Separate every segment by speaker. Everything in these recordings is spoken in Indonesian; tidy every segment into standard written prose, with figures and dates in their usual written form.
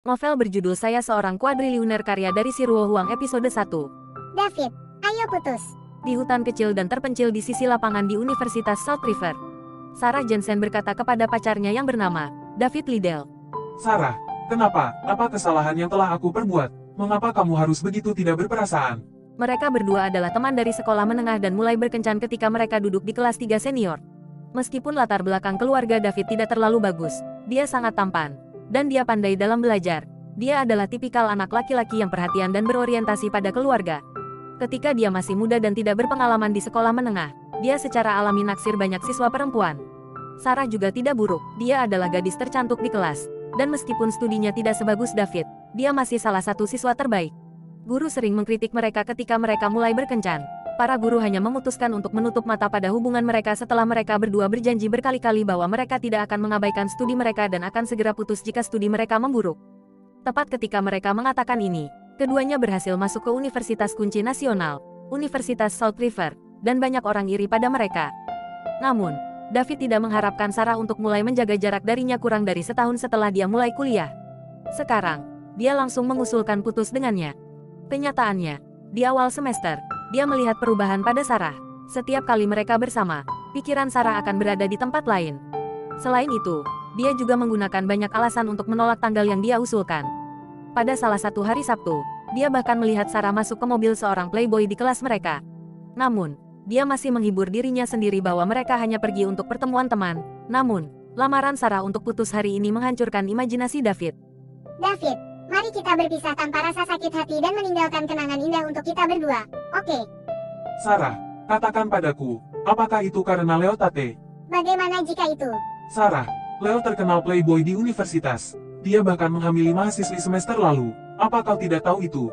Speaker 1: Novel berjudul Saya Seorang Kuadriliuner karya dari Siruo Huang episode 1.
Speaker 2: David, ayo putus.
Speaker 1: Di hutan kecil dan terpencil di sisi lapangan di Universitas South River, Sarah Jensen berkata kepada pacarnya yang bernama David Liddell.
Speaker 3: Sarah, kenapa? Apa kesalahan yang telah aku perbuat? Mengapa kamu harus begitu tidak berperasaan?
Speaker 1: Mereka berdua adalah teman dari sekolah menengah dan mulai berkencan ketika mereka duduk di kelas 3 senior. Meskipun latar belakang keluarga David tidak terlalu bagus, dia sangat tampan, dan dia pandai dalam belajar. Dia adalah tipikal anak laki-laki yang perhatian dan berorientasi pada keluarga. Ketika dia masih muda dan tidak berpengalaman di sekolah menengah, dia secara alami naksir banyak siswa perempuan. Sarah juga tidak buruk, dia adalah gadis tercantik di kelas, dan meskipun studinya tidak sebagus David, dia masih salah satu siswa terbaik. Guru sering mengkritik mereka ketika mereka mulai berkencan. Para guru hanya memutuskan untuk menutup mata pada hubungan mereka setelah mereka berdua berjanji berkali-kali bahwa mereka tidak akan mengabaikan studi mereka dan akan segera putus jika studi mereka memburuk. Tepat ketika mereka mengatakan ini, keduanya berhasil masuk ke Universitas Kunci Nasional, Universitas South River, dan banyak orang iri pada mereka. Namun, David tidak mengharapkan Sarah untuk mulai menjaga jarak darinya kurang dari setahun setelah dia mulai kuliah. Sekarang, dia langsung mengusulkan putus dengannya. Kenyataannya, di awal semester, dia melihat perubahan pada Sarah. Setiap kali mereka bersama, pikiran Sarah akan berada di tempat lain. Selain itu, dia juga menggunakan banyak alasan untuk menolak tanggal yang dia usulkan. Pada salah satu hari Sabtu, dia bahkan melihat Sarah masuk ke mobil seorang playboy di kelas mereka. Namun, dia masih menghibur dirinya sendiri bahwa mereka hanya pergi untuk pertemuan teman. Namun, lamaran Sarah untuk putus hari ini menghancurkan imajinasi David.
Speaker 2: David, mari kita berpisah tanpa rasa sakit hati dan meninggalkan kenangan indah untuk kita berdua, oke?
Speaker 3: Sarah, katakan padaku, apakah itu karena Leo Tate?
Speaker 2: Bagaimana jika itu?
Speaker 3: Sarah, Leo terkenal playboy di universitas. Dia bahkan menghamili mahasiswi semester lalu. Apa kau tidak tahu itu?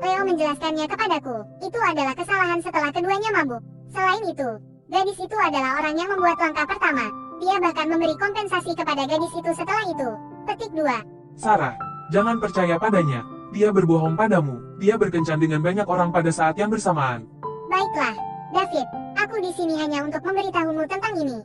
Speaker 2: Leo menjelaskannya kepadaku. Itu adalah kesalahan setelah keduanya mabuk. Selain itu, gadis itu adalah orang yang membuat langkah pertama. Dia bahkan memberi kompensasi kepada gadis itu setelah itu. Petik 2.
Speaker 3: Sarah, jangan percaya padanya. Dia berbohong padamu. Dia berkencan dengan banyak orang pada saat yang bersamaan.
Speaker 2: Baiklah, David. Aku di sini hanya untuk memberitahumu tentang ini.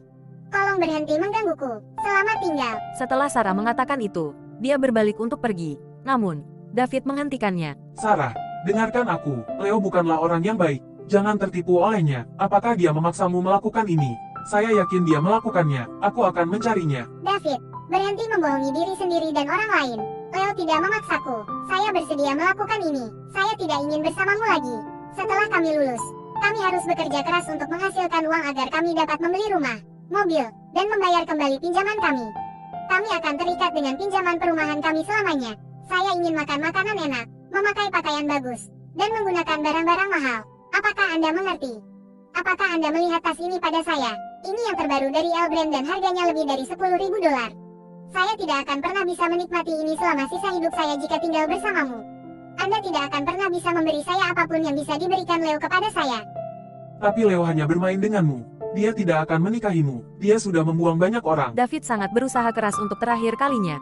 Speaker 2: Tolong berhenti menggangguku. Selamat tinggal.
Speaker 1: Setelah Sarah mengatakan itu, dia berbalik untuk pergi. Namun, David menghentikannya.
Speaker 3: Sarah, dengarkan aku. Leo bukanlah orang yang baik. Jangan tertipu olehnya. Apakah dia memaksamu melakukan ini? Saya yakin dia melakukannya. Aku akan mencarinya.
Speaker 2: David, berhenti membohongi diri sendiri dan orang lain. Leo tidak memaksaku. Saya bersedia melakukan ini. Saya tidak ingin bersamamu lagi. Setelah kami lulus, kami harus bekerja keras untuk menghasilkan uang agar kami dapat membeli rumah, mobil, dan membayar kembali pinjaman kami. Kami akan terikat dengan pinjaman perumahan kami selamanya. Saya ingin makan makanan enak, memakai pakaian bagus, dan menggunakan barang-barang mahal. Apakah Anda mengerti? Apakah Anda melihat tas ini pada saya? Ini yang terbaru dari L Brand dan harganya lebih dari $10.000. Saya tidak akan pernah bisa menikmati ini selama sisa hidup saya jika tinggal bersamamu. Anda tidak akan pernah bisa memberi saya apapun yang bisa diberikan Leo kepada saya.
Speaker 3: Tapi Leo hanya bermain denganmu. Dia tidak akan menikahimu. Dia sudah membuang banyak orang.
Speaker 1: David sangat berusaha keras untuk terakhir kalinya.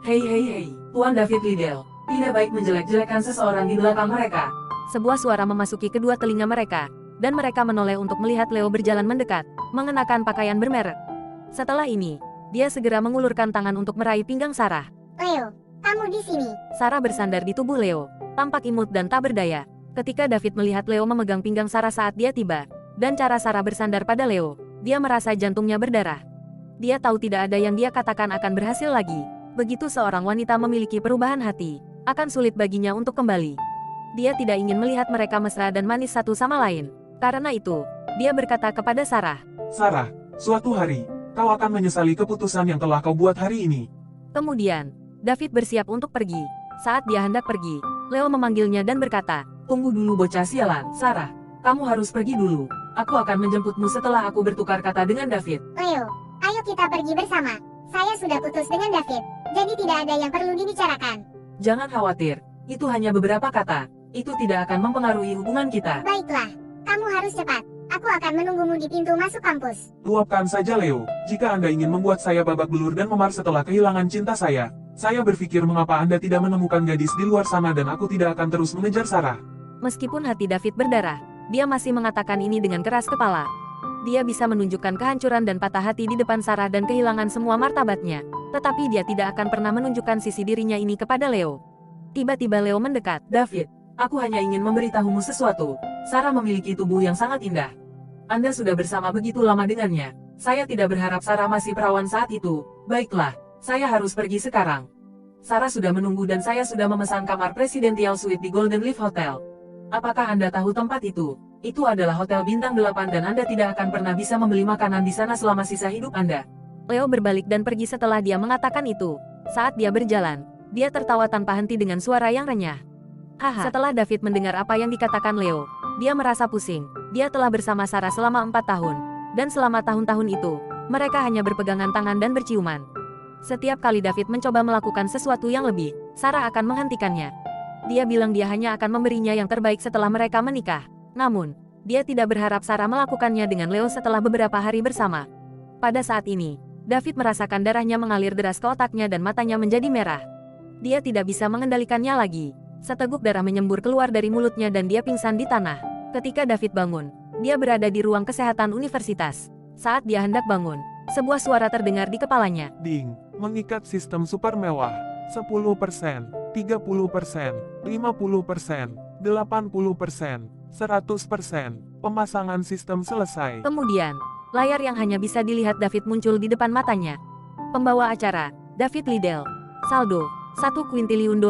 Speaker 4: Hei, Tuan David Liddell. Tidak baik menjelek-jelekan seseorang di belakang mereka.
Speaker 1: Sebuah suara memasuki kedua telinga mereka, dan mereka menoleh untuk melihat Leo berjalan mendekat, mengenakan pakaian bermerek. Setelah ini, dia segera mengulurkan tangan untuk meraih pinggang Sarah.
Speaker 2: Leo, kamu di sini.
Speaker 1: Sarah bersandar di tubuh Leo, tampak imut dan tak berdaya. Ketika David melihat Leo memegang pinggang Sarah saat dia tiba, dan cara Sarah bersandar pada Leo, dia merasa jantungnya berdarah. Dia tahu tidak ada yang dia katakan akan berhasil lagi. Begitu seorang wanita memiliki perubahan hati, akan sulit baginya untuk kembali. Dia tidak ingin melihat mereka mesra dan manis satu sama lain. Karena itu, dia berkata kepada Sarah,
Speaker 3: Sarah, suatu hari, kau akan menyesali keputusan yang telah kau buat hari ini.
Speaker 1: Kemudian, David bersiap untuk pergi. Saat dia hendak pergi, Leo memanggilnya dan berkata,
Speaker 4: Tunggu dulu bocah sialan, Sarah. Kamu harus pergi dulu. Aku akan menjemputmu setelah aku bertukar kata dengan David.
Speaker 2: Leo, ayo kita pergi bersama. Saya sudah putus dengan David, jadi tidak ada yang perlu dibicarakan.
Speaker 4: Jangan khawatir, itu hanya beberapa kata. Itu tidak akan mempengaruhi hubungan kita.
Speaker 2: Baiklah, kamu harus cepat. Aku akan menunggumu di pintu masuk kampus.
Speaker 3: Luapkan saja Leo. Jika Anda ingin membuat saya babak belur dan memar setelah kehilangan cinta saya berpikir mengapa Anda tidak menemukan gadis di luar sana dan aku tidak akan terus mengejar Sarah.
Speaker 1: Meskipun hati David berdarah, dia masih mengatakan ini dengan keras kepala. Dia bisa menunjukkan kehancuran dan patah hati di depan Sarah dan kehilangan semua martabatnya. Tetapi dia tidak akan pernah menunjukkan sisi dirinya ini kepada Leo. Tiba-tiba Leo mendekat.
Speaker 4: David, aku hanya ingin memberitahumu sesuatu. Sarah memiliki tubuh yang sangat indah. Anda sudah bersama begitu lama dengannya. Saya tidak berharap Sarah masih perawan saat itu. Baiklah, saya harus pergi sekarang. Sarah sudah menunggu dan saya sudah memesan kamar Presidential Suite di Golden Leaf Hotel. Apakah Anda tahu tempat itu? Itu adalah hotel bintang 8 dan Anda tidak akan pernah bisa membeli makanan di sana selama sisa hidup Anda.
Speaker 1: Leo berbalik dan pergi setelah dia mengatakan itu. Saat dia berjalan, dia tertawa tanpa henti dengan suara yang renyah. Haha. Setelah David mendengar apa yang dikatakan Leo, dia merasa pusing. Dia telah bersama Sarah selama 4 tahun. Dan selama tahun-tahun itu, mereka hanya berpegangan tangan dan berciuman. Setiap kali David mencoba melakukan sesuatu yang lebih, Sarah akan menghentikannya. Dia bilang dia hanya akan memberinya yang terbaik setelah mereka menikah. Namun, dia tidak berharap Sarah melakukannya dengan Leo setelah beberapa hari bersama. Pada saat ini, David merasakan darahnya mengalir deras ke otaknya dan matanya menjadi merah. Dia tidak bisa mengendalikannya lagi. Seteguk darah menyembur keluar dari mulutnya dan dia pingsan di tanah. Ketika David bangun, dia berada di ruang kesehatan universitas. Saat dia hendak bangun, sebuah suara terdengar di kepalanya.
Speaker 3: Ding, mengikat sistem super mewah. 10%, 30%, 50%, 80%, 100%, pemasangan sistem selesai.
Speaker 1: Kemudian, layar yang hanya bisa dilihat David muncul di depan matanya. Pembawa acara, David Liddell. Saldo, $1 kuintiliyun.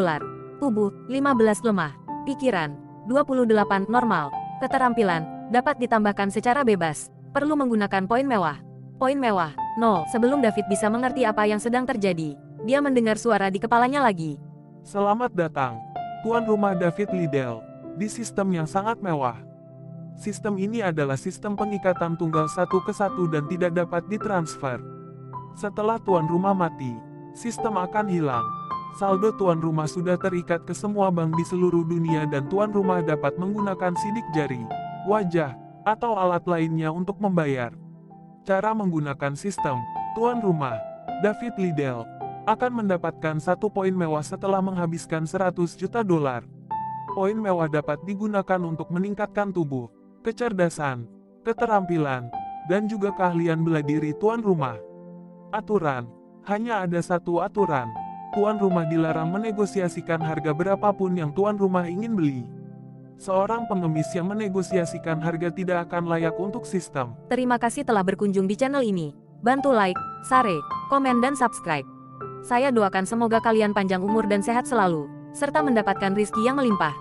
Speaker 1: Tubuh, 15 lemah. Pikiran, 28 normal. Keterampilan, dapat ditambahkan secara bebas. Perlu menggunakan poin mewah. Poin mewah, 0. Sebelum David bisa mengerti apa yang sedang terjadi, dia mendengar suara di kepalanya lagi.
Speaker 3: Selamat datang, tuan rumah David Liddell, di sistem yang sangat mewah. Sistem ini adalah sistem pengikatan tunggal 1-ke-1 dan tidak dapat ditransfer. Setelah tuan rumah mati, sistem akan hilang. Saldo tuan rumah sudah terikat ke semua bank di seluruh dunia dan tuan rumah dapat menggunakan sidik jari, wajah, atau alat lainnya untuk membayar. Cara menggunakan sistem, tuan rumah, David Liddell, akan mendapatkan 1 poin mewah setelah menghabiskan $100 juta. Poin mewah dapat digunakan untuk meningkatkan tubuh, kecerdasan, keterampilan, dan juga keahlian bela diri tuan rumah. Aturan, hanya ada satu aturan. Tuan rumah dilarang menegosiasikan harga berapapun yang tuan rumah ingin beli. Seorang pengemis yang menegosiasikan harga tidak akan layak untuk sistem.
Speaker 1: Terima kasih telah berkunjung di channel ini. Bantu like, share, komen dan subscribe. Saya doakan semoga kalian panjang umur dan sehat selalu, serta mendapatkan rizki yang melimpah.